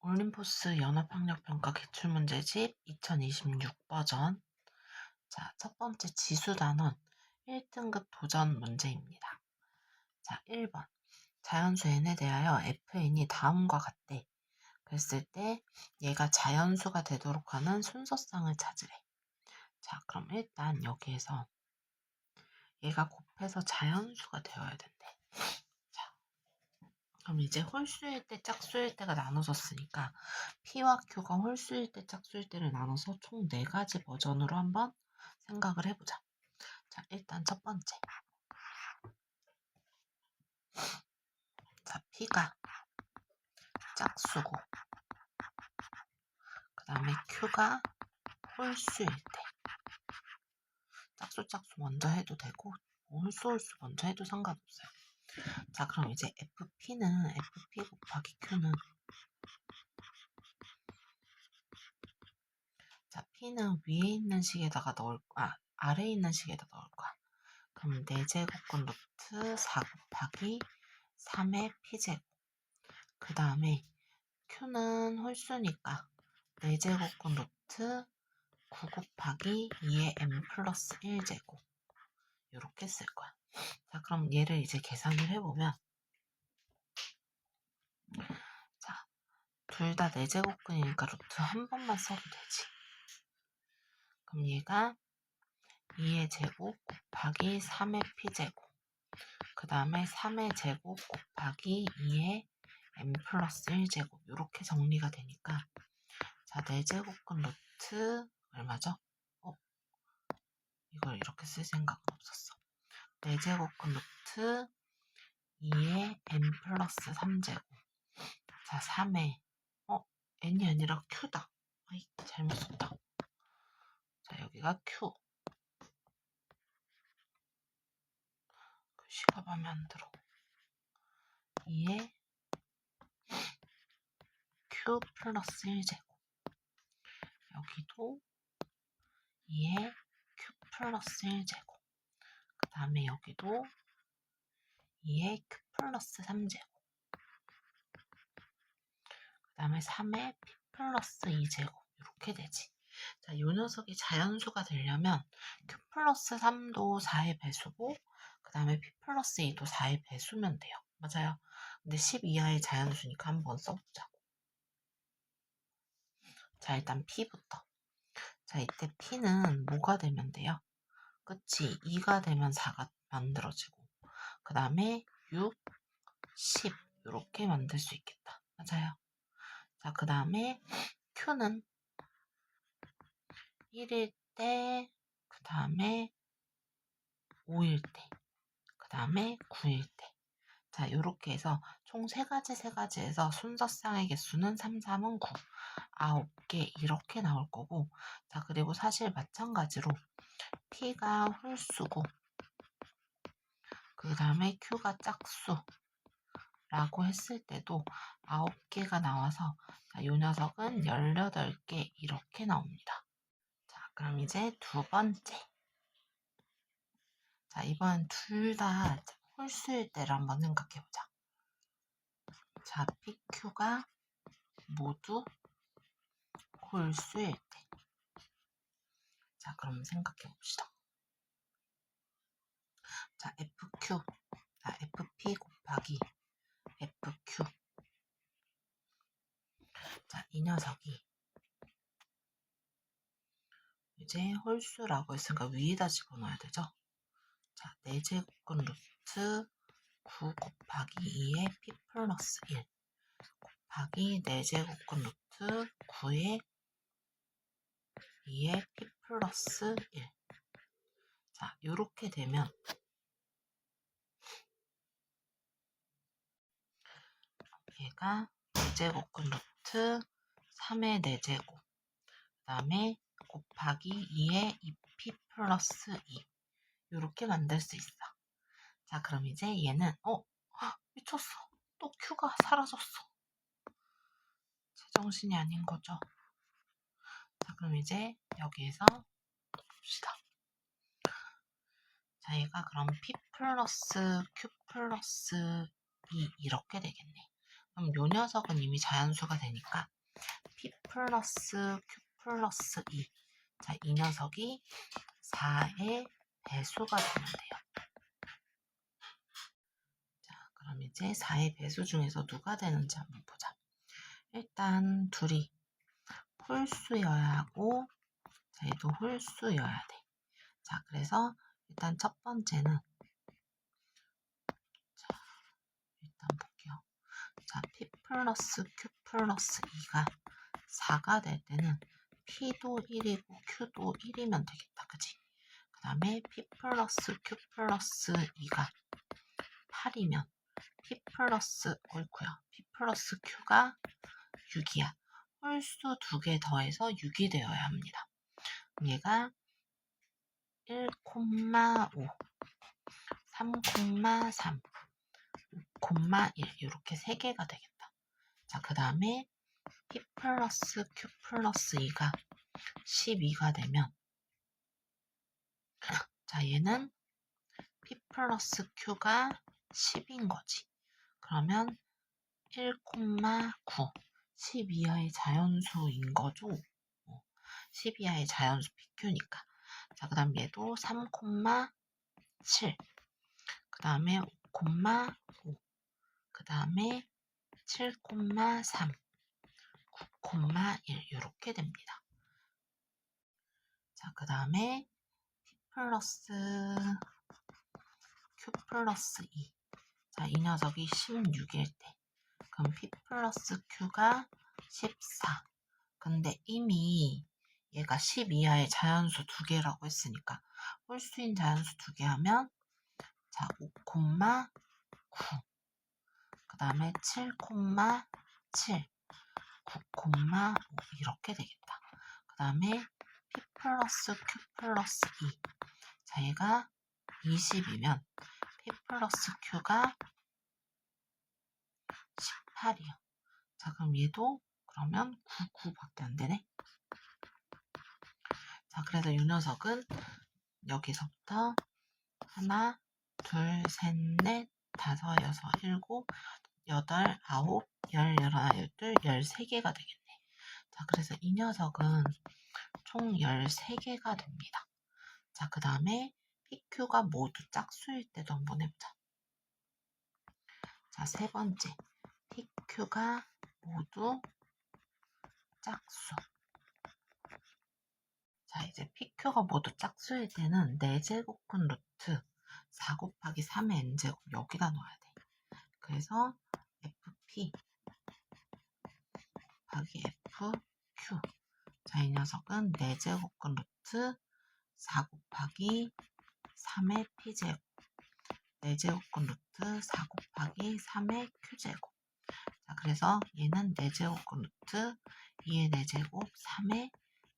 올림포스 연합학력평가 기출문제집 2026 버전. 자, 첫 번째 지수단원 1등급 도전 문제입니다. 자, 1번. 자연수 n에 대하여 fn이 다음과 같대. 그랬을 때 얘가 자연수가 되도록 하는 순서쌍을 찾으래. 자, 그럼 일단 여기에서 얘가 곱해서 자연수가 되어야 된대. 자, 그럼 이제 홀수일 때, 짝수일 때가 나눠졌으니까 P와 Q가 홀수일 때, 짝수일 때를 나눠서 총 4가지 버전으로 한번 생각을 해보자. 자, 일단 첫 번째. 자, P가 짝수고, 그 다음에 Q가 홀수일 때. 짝수 먼저 해도 되고, 홀수 먼저 해도 상관없어요. 자, 그럼 이제 FP는 FP 곱하기 Q는, 자, P는 위에 있는 식에다가 아래에 있는 식에다 넣을 거야. 그럼 4제곱근 루트 4 곱하기 3의 P제곱. 그 다음에 Q는 홀수니까 4제곱근 루트 9 곱하기 2의 M 플러스 1제곱. 이렇게 쓸 거야. 자, 그럼 얘를 이제 계산을 해보면, 자, 둘 다 4제곱근이니까 루트 한 번만 써도 되지. 그럼 얘가 2의 제곱 곱하기 3의 P제곱. 그 다음에 3의 제곱 곱하기 2의 M 플러스 1제곱. 이렇게 정리가 되니까, 자, 4제곱근 루트 얼마죠? 이걸 이렇게 쓸 생각은 없었어. 4제곱근 루트 2의 n 플러스 3제곱. 자, 3의 n이 아니라 q다. 아이, 잘못 썼다. 자, 여기가 q. 글씨가 마음에 안 들어. 2의 q 플러스 1제곱. 여기도 2의 q 플러스 1제곱. 그 다음에 여기도 2의 q 플러스 3제곱. 그 다음에 3의 p 플러스 2제곱. 이렇게 되지. 자, 이 녀석이 자연수가 되려면 q 플러스 3도 4의 배수고, 그 다음에 p 플러스 2도 4의 배수면 돼요. 맞아요. 근데 10 이하의 자연수니까 한번 써보자고. 자, 일단 p부터. 자, 이때 p는 뭐가 되면 돼요? 그치? 2가 되면 4가 만들어지고, 그 다음에 6, 10 이렇게 만들 수 있겠다. 맞아요. 자, 그 다음에 q는 1일 때, 그 다음에 5일 때, 그 다음에 9일 때. 자, 요렇게 해서 총 3가지 해서 순서쌍의 개수는 3, 3은 9, 9개 이렇게 나올 거고, 자, 그리고 사실 마찬가지로 P가 홀수고, 그 다음에 Q가 짝수라고 했을 때도 9개가 나와서, 자, 요 녀석은 18개 이렇게 나옵니다. 자, 그럼 이제 두 번째. 자, 이번 둘 다 홀수일 때를 한번 생각해보자. 자, PQ가 모두 홀수일 때. 자, 그럼 생각해봅시다. 자, FQ. 자, FP 곱하기 FQ. 자, 이 녀석이 이제 홀수라고 했으니까 위에다 집어넣어야 되죠. 자, 4제곱근 루트 9 곱하기 2의 P 플러스 1 곱하기 4제곱근 루트 9의 2의 P 플러스 1. 자, 요렇게 되면 얘가 4제곱근 루트 3의 4제곱, 그 다음에 곱하기 2의 2p 플러스 2 이렇게 만들 수 있어. 자, 그럼 이제 얘는 미쳤어. 또 q가 사라졌어. 제정신이 아닌 거죠. 자, 그럼 이제 여기에서 봅시다. 자, 얘가 그럼 p 플러스 q 플러스 2 이렇게 되겠네. 그럼 요 녀석은 이미 자연수가 되니까 p 플러스 q 플러스 2. 자, 이 녀석이 4의 배수가 되면 돼요. 자, 그럼 이제 4의 배수 중에서 누가 되는지 한번 보자. 일단 둘이 홀수여야 하고, 자, 얘도 홀수여야 돼. 자, 그래서 일단 첫 번째는, 자, 일단 볼게요. 자, p 플러스 q 플러스 2가 4가 될 때는 p도 1이고 q도 1이면 되겠다. 그치? 그 다음에 p 플러스 q 플러스 2가 8이면 p 플러스 q가 6이야. 홀수 2개 더해서 6이 되어야 합니다. 그럼 얘가 1,5, 3,3, 5,1 이렇게 3개가 되겠다. 자, 그 다음에 p 플러스 q 플러스 2가 12가 되면, 자, 얘는 p 플러스 q가 10인 거지. 그러면 1,9, 10 이하의 자연수인 거죠. 10 이하의 자연수 PQ니까. 자, 그 다음 얘도 3,7, 그 다음에 5,5, 그 다음에 7,3, 9,1 이렇게 됩니다. 자, 그 다음에 P 플러스 Q 플러스 2. 자, 이 녀석이 16일 때. 그럼 P 플러스 Q가 14. 근데 이미 얘가 10 이하의 자연수 2개라고 했으니까 홀수인 자연수 2개 하면, 자, 5,9, 그 다음에 7,7, 9,5 이렇게 되겠다. 그 다음에 P 플러스 Q 플러스 2. 자, 얘가 20이면 P 플러스 Q가 18이요. 자, 그럼 얘도 그러면 99밖에 안 되네. 자, 그래서 이 녀석은 여기서부터 하나, 둘, 셋, 넷, 다섯, 여섯, 일곱, 여덟, 아홉, 열, 열하나, 열둘, 13개가 되겠네. 자, 그래서 이 녀석은 총 13개가 됩니다. 자, 그 다음에 PQ가 모두 짝수일 때도 한번 해보자. 자, 세 번째. PQ가 모두 짝수. 자, 이제 PQ가 모두 짝수일 때는 4제곱분 루트 4 곱하기 3의 n제곱 여기다 넣어야 돼. 그래서 FP 곱하기 FQ. 자, 이 녀석은 4제곱분 루트 4 곱하기 3의 P제곱. 4제곱분 루트 4 곱하기 3의 Q제곱. 자, 그래서 얘는 4제곱분 루트 2의 4제곱 3의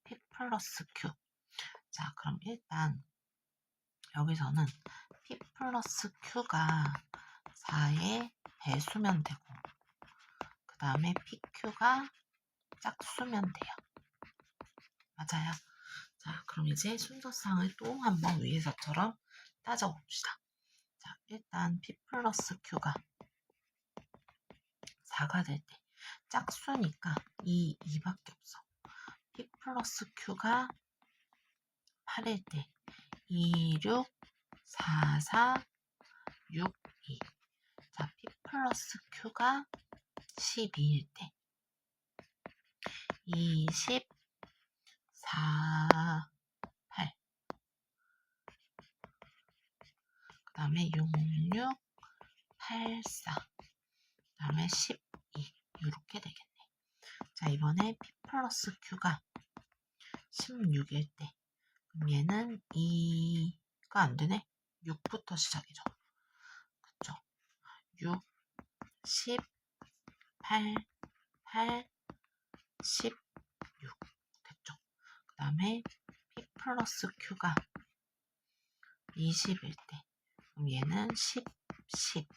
P 플러스 Q. 자, 그럼 일단 여기서는 P 플러스 Q가 4의 배수면 되고, 그 다음에 PQ가 짝수면 돼요. 맞아요. 자, 그럼 이제 순서상을 또 한번 위에서처럼 따져봅시다. 자, 일단 P 플러스 Q가 4가 될 때 짝수니까 2밖에 없어. P 플러스 Q가 8일 때 2, 6, 4, 4, 6, 2. 자, P 플러스 Q가 12일 때 20, 4, 8. 그 다음에 6, 6, 8, 4. 그 다음에 12. 이렇게 되겠네. 자, 이번에 P 플러스 Q가 16일 때. 그럼 얘는 2가 안 되네. 6부터 시작이죠. 그쵸? 6, 10, 8, 8, 16. 됐죠? 그 다음에 P 플러스 Q가 20일 때. 그럼 얘는 10, 10.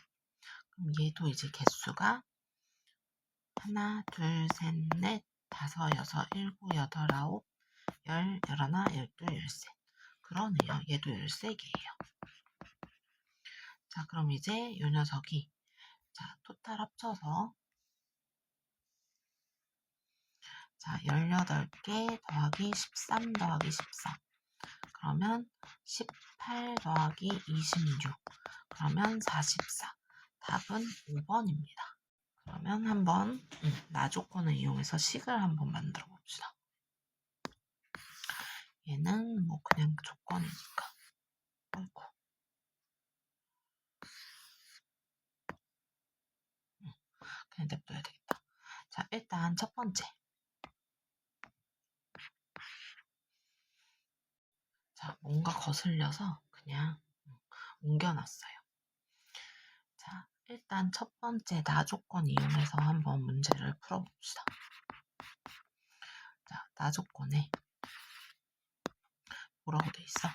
그럼 얘도 이제 개수가 하나, 둘, 셋, 넷, 다섯, 여섯, 일곱, 여덟, 아홉, 열, 열하나, 열둘, 열셋. 그러네요. 얘도 13개예요. 자, 그럼 이제 이 녀석이, 자, 토탈 합쳐서 자, 18개 더하기 13 더하기 14. 그러면 18 더하기 26. 그러면 44. 답은 5번입니다. 그러면 한번 나조건을 이용해서 식을 한번 만들어 봅시다. 얘는 뭐 그냥 조건이니까. 아이고. 그냥 냅둬야 되겠다. 자, 일단 첫 번째. 자, 뭔가 거슬려서 그냥 옮겨놨어요. 자, 일단 첫 번째 나조건 이용해서 한번 문제를 풀어봅시다. 자, 나조건에 뭐라고 돼 있어?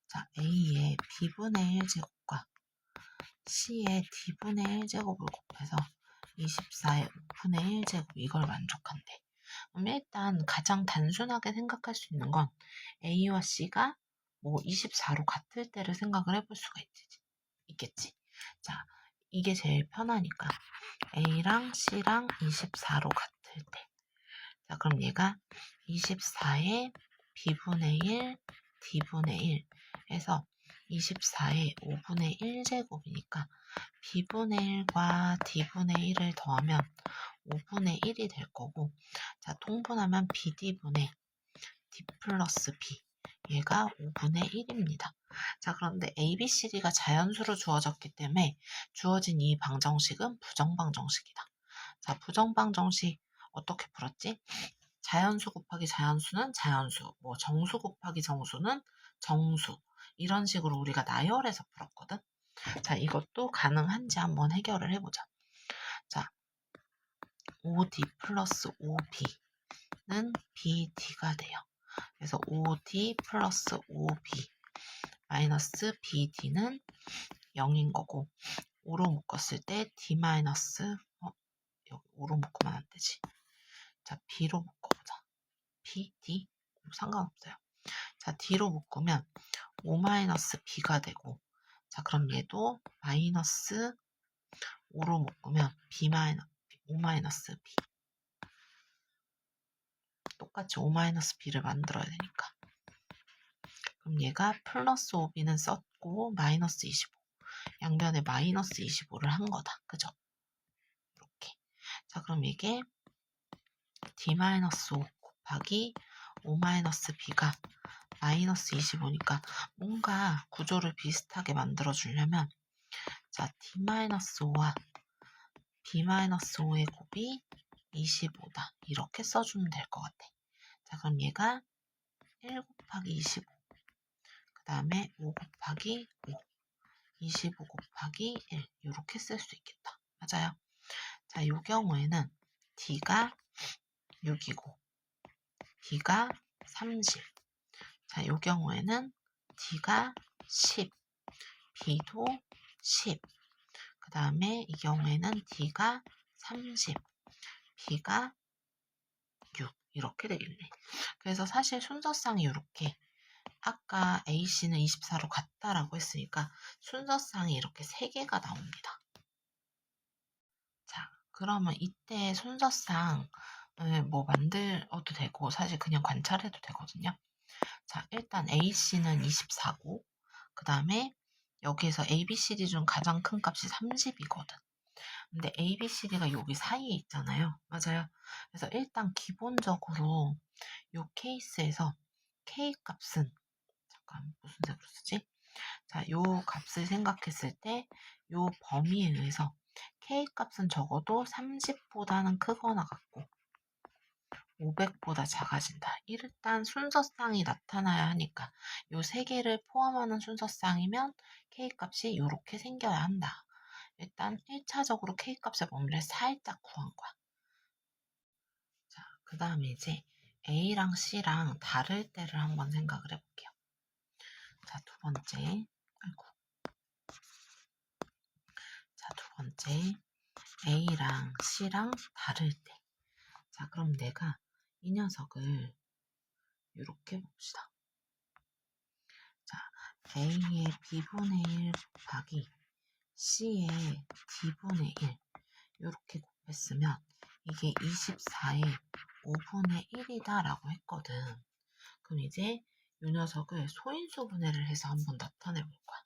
자, A의 B분의 1제곱과 C의 D분의 1제곱을 곱해서 24의 5분의 1제곱 이걸 만족한대. 그럼 일단 가장 단순하게 생각할 수 있는 건 A와 C가 뭐 24로 같을 때를 생각을 해볼 수가 있겠지. 자, 이게 제일 편하니까 A랑 C랑 24로 같을 때. 자, 그럼 얘가 24의 B분의 1, D분의 1 해서 24의 5분의 1제곱이니까 B분의 1과 D분의 1을 더하면 5분의 1이 될 거고, 자, 통분하면 BD분의 D 플러스 B. 얘가 5분의 1입니다. 자, 그런데 ABCD가 자연수로 주어졌기 때문에 주어진 이 방정식은 부정방정식이다. 자, 부정방정식 어떻게 풀었지? 자연수 곱하기 자연수는 자연수, 뭐 정수 곱하기 정수는 정수. 이런 식으로 우리가 나열해서 풀었거든. 자, 이것도 가능한지 한번 해결을 해보자. 자, OD 플러스 OB는 BD가 돼요. 그래서 OD 플러스 OB 마이너스 BD는 0인 거고, 5로 묶었을 때 D 마이너스, 여기 5로 묶으면 안 되지. 자, B로 묶어보자. B, D? 상관없어요. 자, D로 묶으면 5-B가 되고, 자, 그럼 얘도 마이너스 5로 묶으면 5-B. 똑같이 5-B를 만들어야 되니까. 그럼 얘가 플러스 5B는 썼고, 마이너스 25. 양변에 마이너스 25를 한 거다. 그죠? 이렇게. 자, 그럼 이게 D-5 곱하기 5-B가 마이너스 25니까 뭔가 구조를 비슷하게 만들어 주려면, 자, D-5와 B-5의 곱이 25다. 이렇게 써주면 될 것 같아. 자, 그럼 얘가 1 곱하기 25. 그 다음에 5 곱하기 5. 25 곱하기 1. 이렇게 쓸 수 있겠다. 맞아요. 자, 이 경우에는 D가 6이고 B가 30. 자, 이 경우에는 D가 10, B도 10. 그 다음에 이 경우에는 D가 30, B가 6. 이렇게 되겠네. 그래서 사실 순서상이 이렇게, 아까 A씨는 24로 같다라고 했으니까 순서상이 이렇게 3개가 나옵니다. 자, 그러면 이때 순서상 뭐 만들어도 되고 사실 그냥 관찰해도 되거든요. 자, 일단 A씨는 24고, 그 다음에 여기에서 ABCD 중 가장 큰 값이 30이거든. 근데 ABCD가 여기 사이에 있잖아요. 맞아요. 그래서 일단 기본적으로 이 케이스에서 K 값은, 잠깐 무슨 색으로 쓰지? 자, 이 값을 생각했을 때 이 범위에 의해서 K 값은 적어도 30보다는 크거나 같고 500보다 작아진다. 일단 순서쌍이 나타나야 하니까 이 세 개를 포함하는 순서쌍이면 K값이 이렇게 생겨야 한다. 일단 1차적으로 K값의 범위를 살짝 구한 거야. 자, 그 다음에 이제 A랑 C랑 다를 때를 한번 생각을 해볼게요. 자, 두 번째. 자, 두 번째. A랑 C랑 다를 때. 자, 그럼 내가 이 녀석을 이렇게 봅시다. 자, A의 B분의 1 곱하기 C의 D분의 1 이렇게 곱했으면 이게 24의 5분의 1이다 라고 했거든. 그럼 이제 이 녀석을 소인수 분해를 해서 한번 나타내 볼 거야.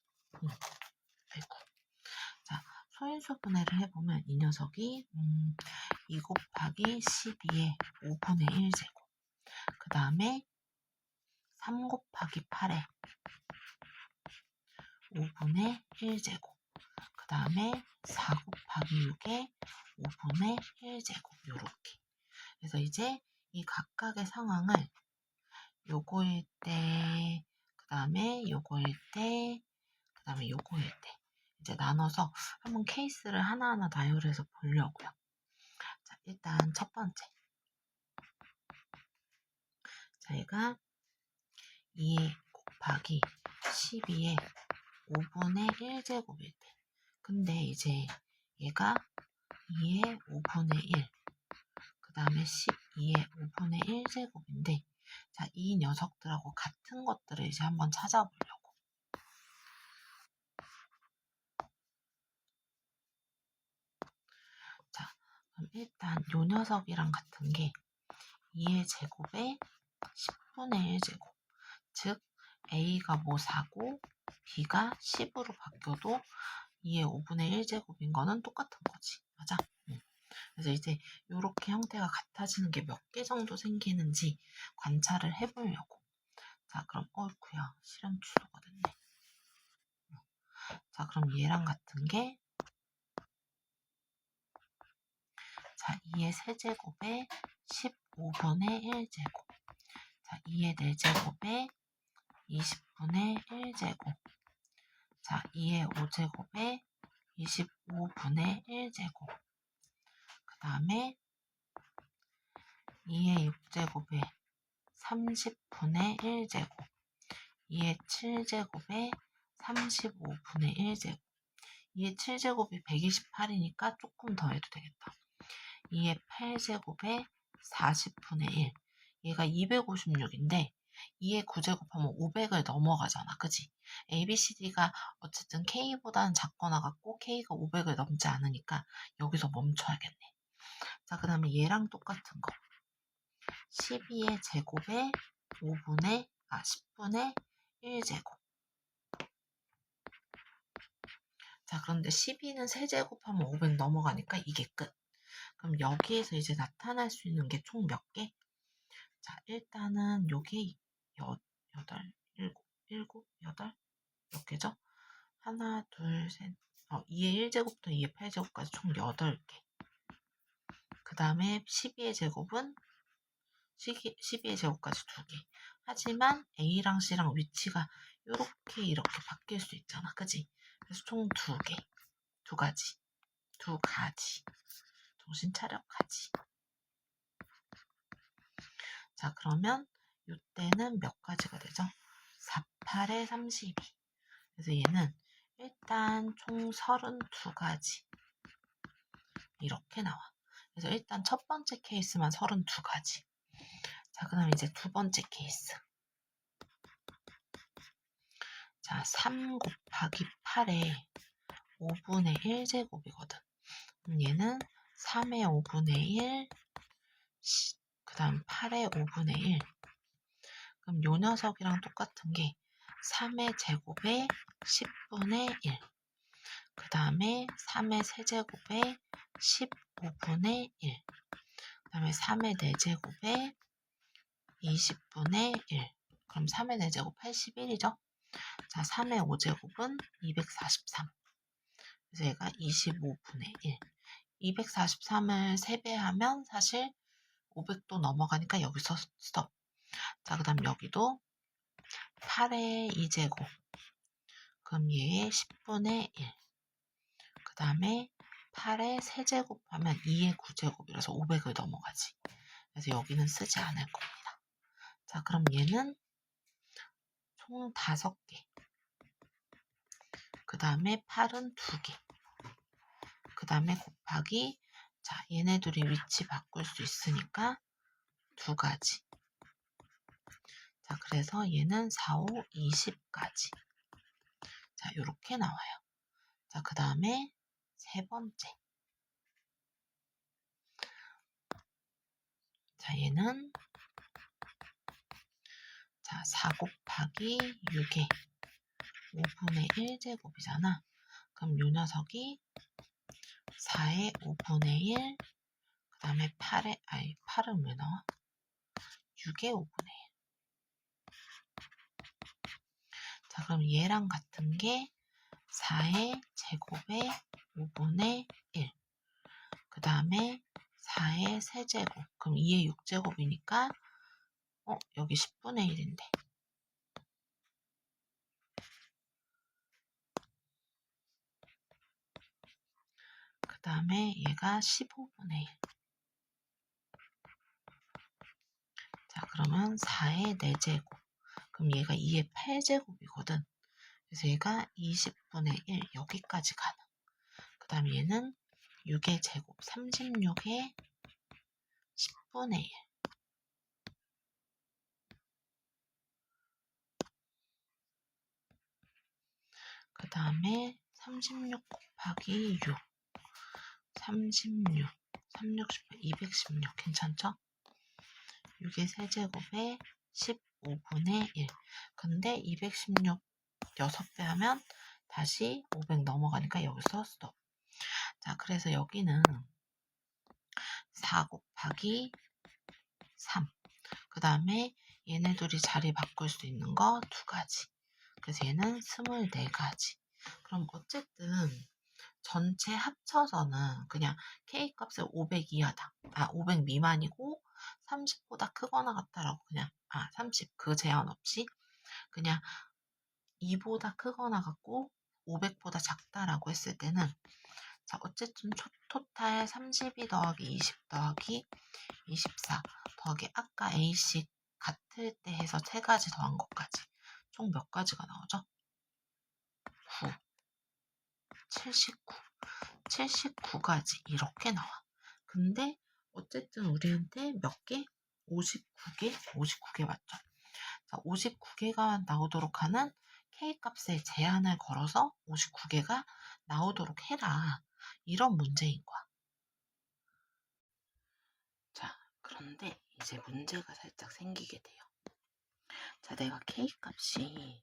아이고. 자, 소인수 분해를 해보면 이 녀석이 2 곱하기 12의 5분의 1제곱, 그 다음에 3 곱하기 8의 5분의 1제곱, 그 다음에 4 곱하기 6의 5분의 1제곱, 요렇게. 그래서 이제 이 각각의 상황을 요거일 때, 그 다음에 요거일 때, 그 다음에 요거일 때 이제 나눠서 한번 케이스를 하나하나 나열해서 보려고요. 자, 일단 첫 번째. 저희가 2 곱하기 12의 5분의 1제곱일 때. 근데 이제 얘가 2의 5분의 1, 그 다음에 12의 5분의 1제곱인데, 자, 이 녀석들하고 같은 것들을 이제 한번 찾아보려고. 자, 그럼 일단 요 녀석이랑 같은 게 2의 제곱에 10분의 1제곱. 즉, A가 뭐 4고 B가 10으로 바뀌어도 2의 5분의 1제곱인 거는 똑같은 거지. 맞아? 그래서 이제 이렇게 형태가 같아지는 게 몇 개 정도 생기는지 관찰을 해보려고. 자, 그럼 어이구야, 실행 취소가 됐네. 자, 그럼 얘랑 같은 게, 자, 2의 세제곱에 15분의 1제곱. 자, 2의 4제곱에 20분의 1제곱. 자, 2의 5제곱에 25분의 1제곱. 그 다음에 2의 6제곱에 30분의 1제곱. 2의 7제곱에 35분의 1제곱. 2의 7제곱이 128이니까 조금 더 해도 되겠다. 2의 8제곱에 40분의 1. 얘가 256인데 2의 9제곱하면 500을 넘어가잖아. 그지? ABCD가 어쨌든 K보다는 작거나 같고 K가 500을 넘지 않으니까 여기서 멈춰야겠네. 자, 그 다음에 얘랑 똑같은 거. 12의 제곱에 10분의 1제곱. 자, 그런데 12는 세제곱하면 500 넘어가니까 이게 끝. 그럼 여기에서 이제 나타날 수 있는 게 총 몇 개? 자, 일단은 요게 8, 7, 8몇 개죠? 하나, 둘, 셋. 2의 1제곱부터 2의 8제곱까지 총 8개. 그 다음에 12의 제곱은 12의 제곱까지 2개. 하지만 A랑 C랑 위치가 이렇게 바뀔 수 있잖아. 그지? 그래서 총 2개. 2가지. 2가지. 정신 차려, 가지. 자, 그러면 이때는 몇 가지가 되죠? 4, 8에 32. 그래서 얘는 일단 총 32가지. 이렇게 나와. 그래서 일단 첫 번째 케이스만 32가지. 자, 그 다음에 이제 두 번째 케이스. 자, 3 곱하기 8에 5분의 1제곱이거든. 얘는 3의 5분의 1, 그 다음 8의 5분의 1. 그럼 요 녀석이랑 똑같은 게 3의 제곱에 10분의 1. 그 다음에 3의 세제곱에 15분의 1. 그 다음에 3의 4제곱에 20분의 1. 그럼 3의 4제곱 81이죠? 자, 3의 5제곱은 243. 그래서 얘가 25분의 1. 243을 3배하면 사실 500도 넘어가니까 여기서 스톱. 자, 그 다음 여기도 8의 2제곱. 그럼 얘의 10분의 1. 그 다음에 8의 세제곱하면 2의 9제곱이라서 500을 넘어가지. 그래서 여기는 쓰지 않을 겁니다. 자, 그럼 얘는 총 5개. 그 다음에 8은 2개. 그 다음에 곱하기, 자, 얘네들이 위치 바꿀 수 있으니까 2가지. 자, 그래서 얘는 4, 5, 20까지. 자, 요렇게 나와요. 자, 그 다음에 세 번째. 자, 얘는 자, 4 곱하기 6의 5분의 1제곱이잖아. 그럼 요 녀석이 4의 5분의 1, 그 다음에 8은 왜 나와? 6의 5분의 1. 자, 그럼 얘랑 같은 게 4의 제곱의 5분의 1. 그 다음에 4의 세제곱. 그럼 2의 6제곱이니까 여기 10분의 1인데. 그 다음에 얘가 15분의 1. 자, 그러면 4의 4제곱. 그럼 얘가 2의 8제곱이거든. 그래서 얘가 20분의 1 여기까지 가는. 그 다음에 얘는 6의 제곱 36의 10분의 1. 그 다음에 36 곱하기 6. 36, 360, 216 괜찮죠? 6의 세제곱에 15분의 1. 근데 216 6배 하면 다시 500 넘어가니까 여기서 스톱. 자, 그래서 여기는 4 곱하기 3. 그 다음에 얘네들이 자리 바꿀 수 있는 거 2가지. 그래서 얘는 24가지. 그럼 어쨌든 전체 합쳐서는 그냥 K 값을 500 이하다. 500 미만이고 30보다 크거나 같다라고 그냥 30 그 제한 없이 그냥 2보다 크거나 같고 500보다 작다라고 했을 때는 자, 어쨌든 토탈 32 더하기 20 더하기 24 더하기 아까 A식 같을 때 해서 3가지 더한 것까지 총 몇 가지가 나오죠? 9, 79, 79가지 이렇게 나와. 근데 어쨌든 우리한테 몇 개? 59개? 59개 맞죠? 자, 59개가 나오도록 하는 K값에 제한을 걸어서 59개가 나오도록 해라. 이런 문제인 거야. 자, 그런데 이제 문제가 살짝 생기게 돼요. 자, 내가 K값이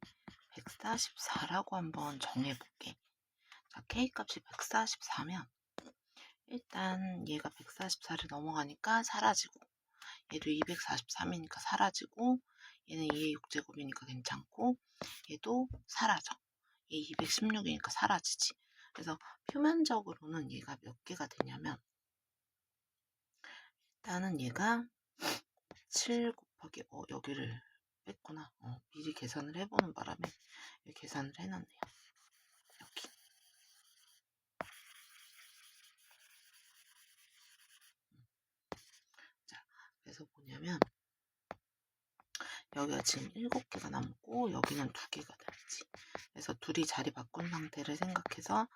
144라고 한번 정해볼게. 자, K값이 144면 일단 얘가 144를 넘어가니까 사라지고 얘도 243이니까 사라지고 얘는 2의 6제곱이니까 괜찮고 얘도 사라져. 얘 216이니까 사라지지. 그래서 표면적으로는 얘가 몇 개가 되냐면 일단은 얘가 7 곱하기 여기를 뺐구나. 미리 계산을 해보는 바람에 계산을 해놨네요. 여기. 자, 그래서 뭐냐면 여기가 지금 7개가 남고 여기는 2개가 남지. 그래서 둘이 자리 바꾼 상태를 생각해서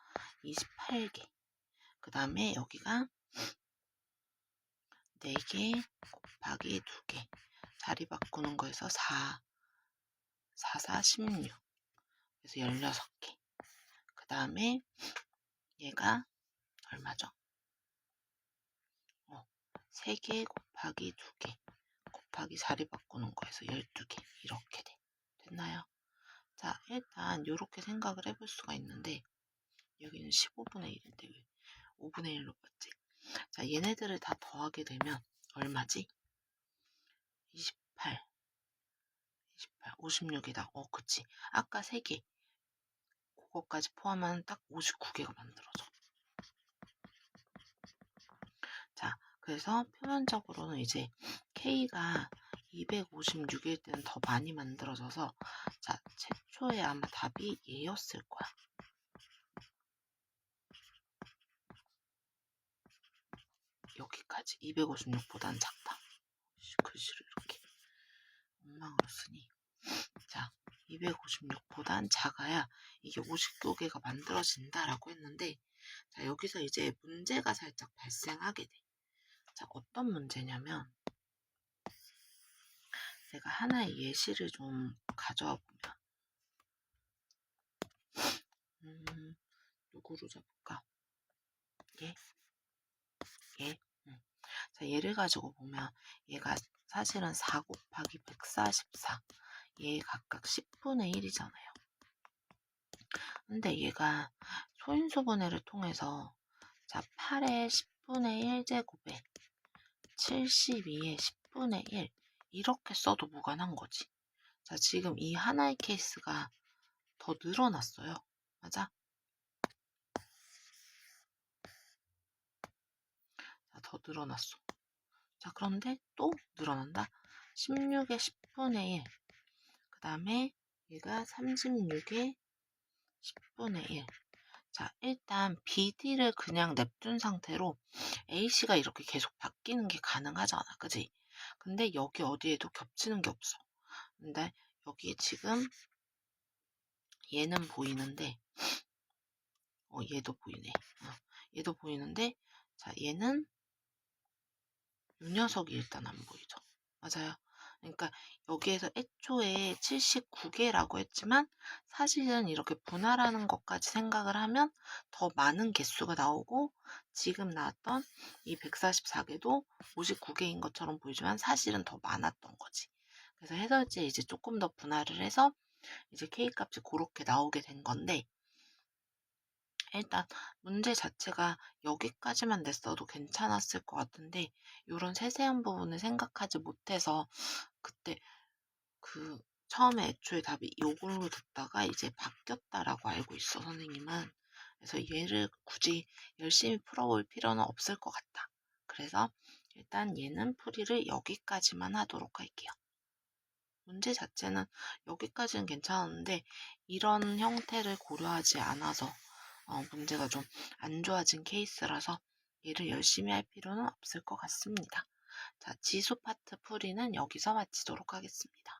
28개. 그 다음에 여기가 4개 곱하기 2개. 자리 바꾸는 거에서 4, 16. 그래서 16개. 그 다음에 얘가 얼마죠? 3개 곱하기 2개. 곱하기 자리 바꾸는 거에서 12개. 이렇게 돼. 됐나요? 자, 일단 이렇게 생각을 해볼 수가 있는데 여기는 15분의 1인데 왜 5분의 1로 봤지? 자, 얘네들을 다 더하게 되면 얼마지? 28, 56이다. 그치. 아까 3개. 그거까지 포함하면 딱 59개가 만들어져. 자, 그래서 표면적으로는 이제 K가 256일 때는 더 많이 만들어져서 자, 최초에 아마 답이 얘였을 거야. 여기까지 256보다는 작다. 글씨를 이렇게 엉망으로 쓰니 자, 256보단 작아야 이게 59개가 만들어진다라고 했는데 자, 여기서 이제 문제가 살짝 발생하게 돼. 자, 어떤 문제냐면 제가 하나의 예시를 좀 가져와 보면 누구로 잡을까? 얘? 자, 얘를 가지고 보면 얘가 사실은 4 곱하기 144, 얘 각각 10분의 1이잖아요. 근데 얘가 소인수분해를 통해서 자, 8의 10분의 1 제곱에 72의 10분의 1 이렇게 써도 무관한 거지. 자, 지금 이 하나의 케이스가 더 늘어났어요. 맞아? 자, 더 늘어났어. 자, 그런데 또 늘어난다. 16의 10분의 1. 그 다음에 얘가 36의 10분의 1. 자, 일단 BD를 그냥 냅둔 상태로 AC가 이렇게 계속 바뀌는 게 가능하잖아. 그지? 근데 여기 어디에도 겹치는 게 없어. 근데 여기에 지금 얘는 보이는데 얘도 보이네. 얘도 보이는데 자, 얘는 이 녀석이 일단 안 보이죠. 맞아요. 그러니까 여기에서 애초에 79개라고 했지만 사실은 이렇게 분할하는 것까지 생각을 하면 더 많은 개수가 나오고 지금 나왔던 이 144개도 59개인 것처럼 보이지만 사실은 더 많았던 거지. 그래서 해설지에 이제 조금 더 분할을 해서 이제 K값이 그렇게 나오게 된 건데 일단 문제 자체가 여기까지만 냈어도 괜찮았을 것 같은데 이런 세세한 부분을 생각하지 못해서 그때 처음에 애초에 답이 요걸로 듣다가 이제 바뀌었다라고 알고 있어, 선생님은. 그래서 얘를 굳이 열심히 풀어볼 필요는 없을 것 같다. 그래서 일단 얘는 풀이를 여기까지만 하도록 할게요. 문제 자체는 여기까지는 괜찮았는데 이런 형태를 고려하지 않아서 문제가 좀 안 좋아진 케이스라서 얘를 열심히 할 필요는 없을 것 같습니다. 자, 지수 파트 풀이는 여기서 마치도록 하겠습니다.